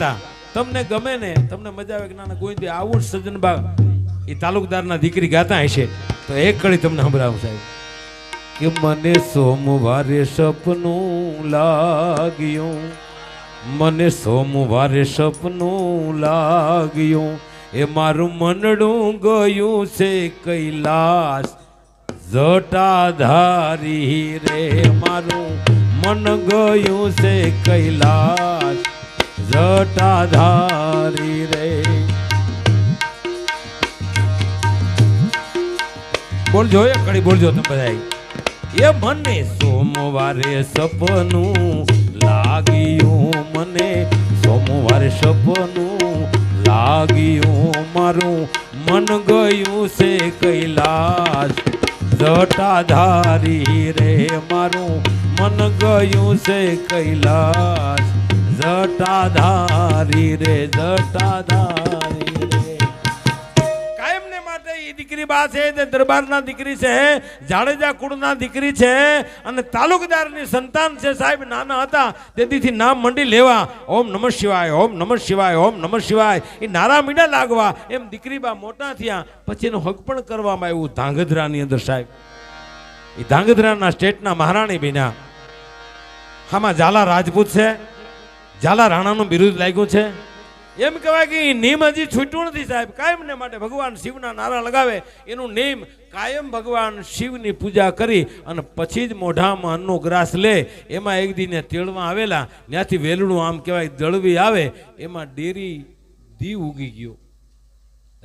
ગાતા તમને ગમે ને, તમને મજા આવે કે ના ગોવિંદ આવું જ સજ્જનબા એ તાલુકદારના દીકરી ગાતા હશે તો એક કડી તમને સંભળાવું સાહેબ કે મને સોમવારે સપનું લાગ્યું, મને સોમવારે સપનું લાગ્યું, એ મારું મનડું ગયું છે કૈલાસ જટાધારી રે, મારું મન ગયું છે કૈલાસ જટાધારી રે. બોલજો એ કડી બોલજો તમે બધા. એ મને સોમવારે સપનું લાગ્યું, મને સોમવારે સપનું લાગ્યું, મારું મન ગયું છે કૈલાસ જટાધારી રે, મારું મન ગયું છે કૈલાસ જટાધારી રે, જટાધારી રે. કાયમને માટે એ દીકરી બા છે તે દરબારના દીકરી છે, જાડેજા કુળના દીકરી છે અને તાલુકદારની સંતાન છે સાહેબ. નાના હતા તેથી નામ મંડી લેવા ઓમ નમઃ શિવાય, ઓમ નમઃ શિવાય, ઓમ નમઃ શિવાય એ નારા મીડા લાગવા. એમ દીકરી બા મોટા થયા પછી એનું હક પણ કરવામાં આવ્યું ધાંગધ્રાની અંદર સાહેબ. એ ધાંગધ્રાના સ્ટેટના મહારાણી બન્યા. આમાં ઝાલા રાજપૂત છે, ઝાલા રાણાનું બિરુદ લાગ્યું છે. એમ કહેવાય કે નિયમ હજી છૂટ્યું નથી સાહેબ. કાયમને માટે ભગવાન શિવના નારા લગાવે એનું નિયમ કાયમ ભગવાન શિવની પૂજા કરી અને પછી જ મોઢામાં અન્નનો ગ્રાસ લે. એમાં એક દિને તેડવા આવેલા ત્યાંથી વેલડું આમ કહેવાય દળવી આવે એમાં ડેરી દી ઉગી ગયો.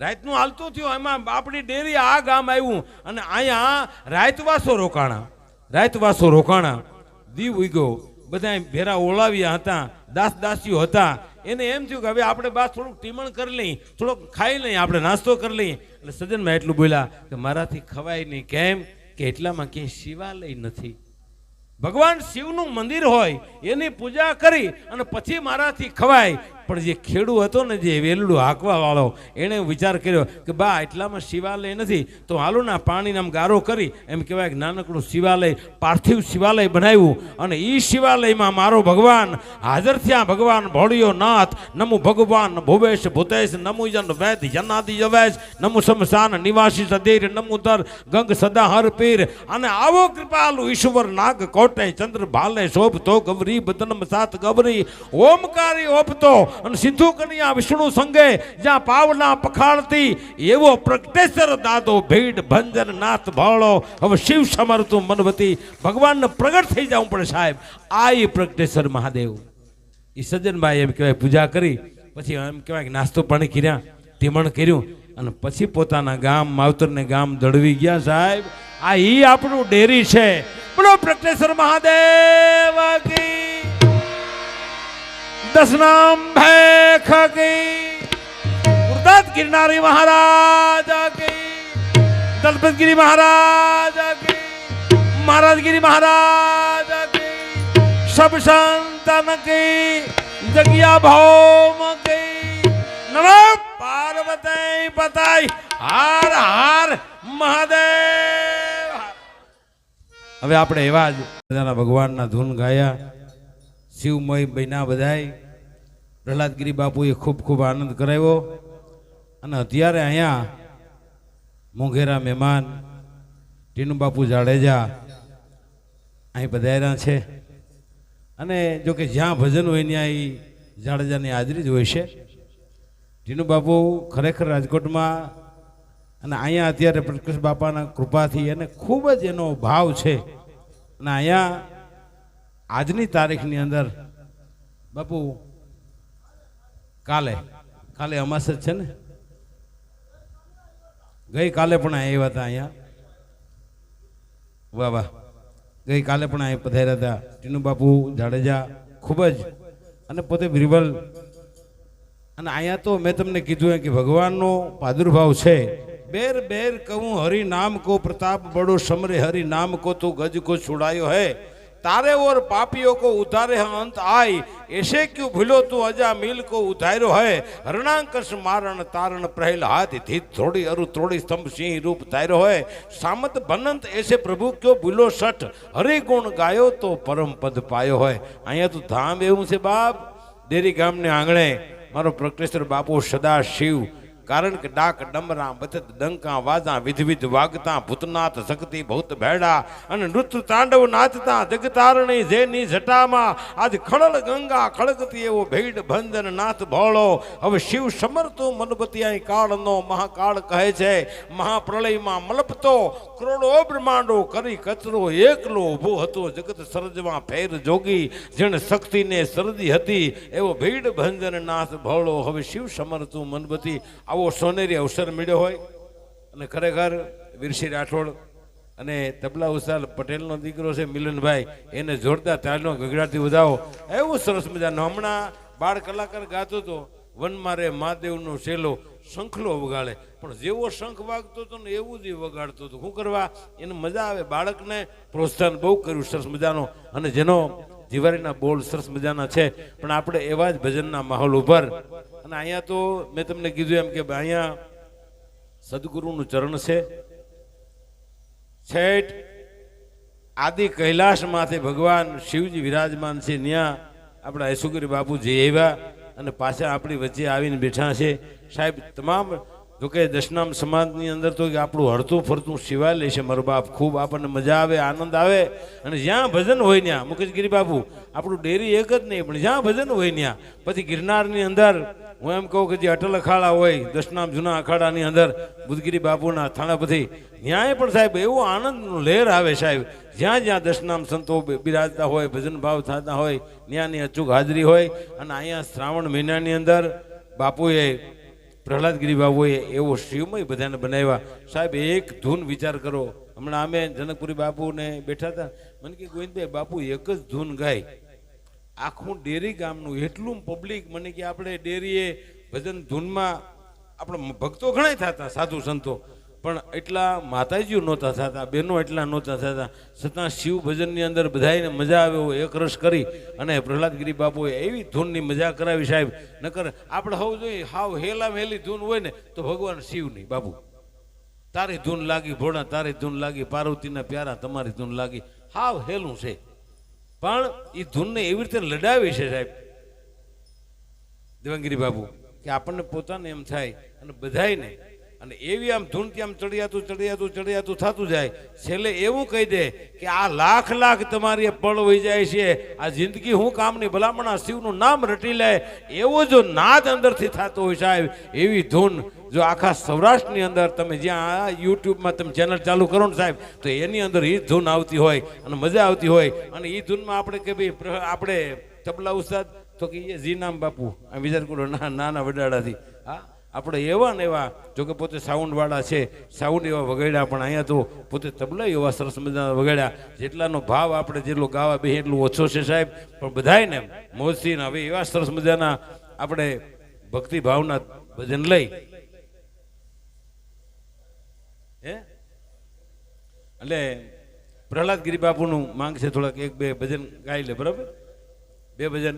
રાતનું હાલતું થયું એમાં આપણી ડેરી આ ગામ આવ્યું અને અહીંયા રાતવાસો રોકાણા, રાતવાસો રોકાણા. દીવ ઉગ્યો, બધા ભેરા ઓળાવ્યા હતા, દાસ દાસીઓ હતા. એને એમ થયું કે હવે આપણે બસ થોડુંક ટીમણ કરી લઈએ, થોડોક ખાઈ લઈએ, આપણે નાસ્તો કરી લઈએ. એટલે સજ્જનમાં એટલું બોલ્યા કે મારાથી ખવાય નહીં. કેમ કે એટલામાં ક્યાંય શિવાલય નથી. ભગવાન શિવનું મંદિર હોય એની પૂજા કરી અને પછી મારાથી ખવાય. પણ જે ખેડૂ હતો ને જે વેલડું હાંકવા વાળો એણે વિચાર કર્યો કે બા એટલામાં શિવાલય નથી તો હાલો ના પાણીને આમ ગારો કરી એમ કહેવાય કે નાનકડું શિવાલય પાર્થિવ શિવાલય બનાવ્યું. અને એ શિવાલયમાં મારો ભગવાન હાજર થયા. ભગવાન ભોળિયો નાથ નમુ ભગવાન ભુવેશ ભૂતેશ નમુ જન વૈદ જનાદિ જવેશ નમુ શમશાન નિવાસી સદેર નમુ દર ગંગ સદા હર પીર. અને આવો કૃપાલુ ઈશ્વર નાગ કોટે ચંદ્ર ભાલે શોભતો ગૌરી બદનમ સાત ગૌરી ઓમકારી ઓપતો અને સિંધુ કન્યા વિષ્ણુ સંગે જ્યાં પાવલા પખાડતી એવો પ્રગટેશ્વર દાદો ભીડ ભંજન નાથ ભાળો. હવે શિવ સમરતું મનવતી ભગવાનને પ્રગટ થઈ જવું પડે સાહેબ. આ એ પ્રગટેશ્વર મહાદેવ. એ સજ્જનભાઈ એમ કહેવાય પૂજા કરી પછી એમ કહેવાય કે નાસ્તો પાણી કર્યા, તીમણ કર્યું અને પછી પોતાના ગામ માવતરને ગામ દળવી ગયા સાહેબ. આ ઈ આપણું ડેરી છે. બોલો પ્રગટેશ્વર મહાદેવ કી દશનામ ભૈખ કી, ગુરુદાસ गिरनारी महाराज की, दलपतगिरी महाराज की, महाराजगिरी महाराज की, सब संतन की, जगिया भौम की, नमो पार्वती पताई हर हर મહાદેવ. હવે આપણે એવા જ ભગવાનના ધૂન ગાયા, શિવમય બન્યા બધાય. પ્રહલાદગીરી બાપુએ ખૂબ ખૂબ આનંદ કરાવ્યો. અને અત્યારે અહીંયા મોંઘેરા મહેમાન ટીનુ બાપુ જાડેજા અહીં પધાર્યા છે. અને જો કે જ્યાં ભજન હોય ત્યાં એ જાડેજાની હાજરી જ હોય છે. ટીનુ બાપુ ખરેખર રાજકોટમાં અને અહીંયા અત્યારે પ્રકાશ બાપાના કૃપાથી એને ખૂબ જ એનો ભાવ છે. અને અહીંયા આજની તારીખની અંદર બાપુ કાલે અમાસ જ છે ને, ગઈકાલે પણ આવ્યા હતા અહીંયા. વાહ વાહ, ગઈકાલે પણ અહીં પધાર્યા હતા ટીનુ બાપુ જાડેજા ખૂબ જ. અને પોતે બિરબલ. અને અહીંયા તો મેં તમને કીધું કે ભગવાનનો પ્રાદુર્ભાવ છે. બેર બેર કહું હरि नाम को प्रताप बड़ो समरे हरि नाम को तो गज को छुड़ायो है, तारे और पापियों को उतारे अंत आय, ऐसे क्यों भूलो तू अजा मिल को उतारो है, हरणांकश मारण तारण प्रहल हाथ थी थोड़ी अरु थोड़ी स्तंभ सिंह रूप तारो है, सामत बनंत ऐसे प्रभु क्यों भूलो सठ, हरि गुण गायो तो परम पद पायो है. अहियाँ तो धाम एवं से बाप દેરી ગામને આંગણે મારો પ્રકટેશ્વર બાપુ સદા શિવ કારણ કે ડાક ડમરા બચત ડંકા વાજા વિધવિધ વાગતા ભૂતનાથ શક્તિ ભૂત ભેડા અને નૃત્ય તાંડવ નાચતા જગતારણી જેની જટામાં આજ ખળળ ગંગા ખળગતી એવો ભેડ ભંજન નાથ ભોળો હવે શિવ સમરતો મનબતી અહીં કાળનો મહાકાળ કહે છે મહાપ્રલયમાં મલપતો કરોડો બ્રહ્માંડો કરી કચરો એકલો ઊભો હતો જગત સર્જમાં ફેર જોગી જેણે શક્તિને સર્જી હતી એવો ભેડ ભંજન નાથ ભોળો હવે શિવ સમરતું મનબતી આવો સોનેરી અવસર મળ્યો હોય અને ખરેખર વીરસિંહ રાઠોડ અને તબલા ઉસ્તાદ પટેલનો દીકરો છે મિલનભાઈ એને જોરદાર તાળનો ગગડાથી વધાવો એવું સરસ મજાનો હમણાં બાળ કલાકાર ગાતો હતો વનમાં રે મહાદેવનો શેલો શંખલો વગાડે પણ જેવો શંખ વાગતો હતો ને એવું જ વગાડતો હતો શું કરવા એને મજા આવે બાળકને પ્રોત્સાહન બહુ કર્યું સરસ મજાનો અને જેનો જીવારીના બોલ સરસ મજાના છે પણ આપણે એવા જ ભજનના માહોલ ઉપર અને અહીંયા તો મેં તમને કીધું એમ કે અહીંયા સદગુરુનું ચરણ છે છેઠ આદિ કૈલાસમાંથી ભગવાન શિવજી વિરાજમાન છે ત્યાં આપણા યશુગીરી બાપુ જઈ આવ્યા અને પાછા આપણી વચ્ચે આવીને બેઠા છે સાહેબ તમામ જોકે દશનામ સમાજની અંદર તો આપણું હરતું ફરતું શિવાલય છે મારો બાપ ખૂબ આપણને મજા આવે આનંદ આવે અને જ્યાં ભજન હોય ત્યાં મુકેશગીરી બાપુ આપણું ડેરી એક જ નહીં પણ જ્યાં ભજન હોય ત્યાં પછી ગિરનારની અંદર હું એમ કહું કે જે અટલ અખાડા હોય દશનામ જૂના અખાડાની અંદર બુદ્ધગીરી બાપુના થાણા પછી ન્યાય પણ સાહેબ એવું આનંદનું લહેર આવે સાહેબ જ્યાં જ્યાં દશનામ સંતો બિરાજતા હોય ભજન ભાવ થતા હોય ત્યાંની અચૂક હાજરી હોય અને અહીંયા શ્રાવણ મહિનાની અંદર બાપુએ પ્રહલાદગીરી બાબુએ એવો શિવમય બધાને બનાવ્યા સાહેબ એક ધૂન વિચાર કરો હમણાં અમે જનકપુરી બાપુને બેઠા હતા મને કે ગોવિંદભાઈ બાપુ એક જ ધૂન ગાય આખું ડેરી ગામનું એટલું પબ્લિક મને કે આપણે ડેરીએ ભજન ધૂનમાં આપણે ભક્તો ઘણા થતા સાધુ સંતો પણ એટલા માતાજીઓ નહોતા થતા બહેનો એટલા નહોતા થતા છતાં શિવ ભજનની અંદર બધાને મજા આવે એવો એક રસ કરી અને પ્રહલાદગીરી બાપુએ એવી ધૂનની મજા કરાવી સાહેબ નકર આપણે હોવું જોઈએ હાવ હેલા હેલી ધૂન હોય ને તો ભગવાન શિવની બાપુ તારી ધૂન લાગી ભોળા તારી ધૂન લાગી પાર્વતીના પ્યારા તમારી ધૂન લાગી હાવ હેલું છે પણ એ ધૂનને એવી રીતે લડાવી છે સાહેબ દેવાંગીરી બાપુ કે આપણને પોતાને એમ થાય અને બધાયને અને એવી આમ ધૂનથી આમ ચડિયાતું થતું જાય છેલ્લે એવું કહી દે કે આ લાખ લાખ તમારી પળ વહી જાય છે આ જિંદગી હું કામની ભલામણા શિવનું નામ રટી લે એવો જો નાદ અંદરથી થતો હોય સાહેબ એવી ધૂન જો આખા સૌરાષ્ટ્રની અંદર તમે જ્યાં યુટ્યુબમાં તમે ચેનલ ચાલુ કરો ને સાહેબ તો એની અંદર એ ધૂન આવતી હોય અને મજા આવતી હોય અને એ ધૂનમાં આપણે કે ભાઈ આપણે તબલા ઉસ્તાદ તો કે એ જી નામ બાપુ આ વિચાર કરો નાના વડાડાથી હા આપણે એવા ને એવા જોકે પોતે સાઉન્ડવાળા છે સાઉન્ડ એવા વગાડ્યા પણ અહીંયા તો પોતે તબલા એવા સરસ મજાના વગાડ્યા જેટલાનો ભાવ આપણે જેટલો ગાવા બે એટલું ઓછો છે સાહેબ પણ બધાયને મોજથી હવે એવા સરસ મજાના આપણે ભક્તિ ભાવના ભજન લઈ હે એટલે પ્રહલાદગીરી બાપુનું માંગ છે થોડાક એક બે ભજન ગાઈ લે બરાબર બે ભજન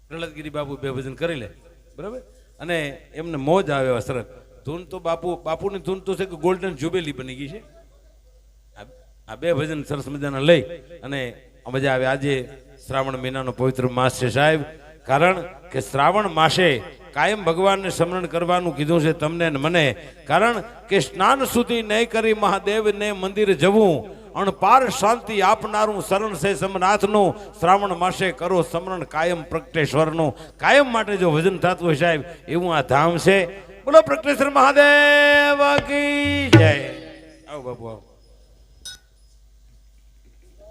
પ્રહલાદગીરી બાપુ બે ભજન કરી લે બરાબર અને એમને મોજ આવે સરસ ધૂન તો બાપુની ધૂન તો છે કે ગોલ્ડન જુબેલી બની ગઈ છે આ બે ભજન સરસ મજાના લઈ અને મજા આવે આજે શ્રાવણ મહિનાનો પવિત્ર માસ છે સાહેબ કારણ કે શ્રાવણ માસે કાયમ ભગવાનને સ્મરણ કરવાનું કીધું છે તમને ને મને કારણ કે સ્નાન સુધી નહીં કરી મહાદેવને મંદિર જવું અણપાર શાંતિ આપનારું શરણ છે સમનાથનું શ્રાવણ માસે કરો સ્મરણ કાયમ પ્રગટેશ્વરનું કાયમ માટે જો ભજન થતું હોય સાહેબ એવું આ ધામ છે બોલો પ્રગટેશ્વર મહાદેવ કી જય આવો બાપુ આવો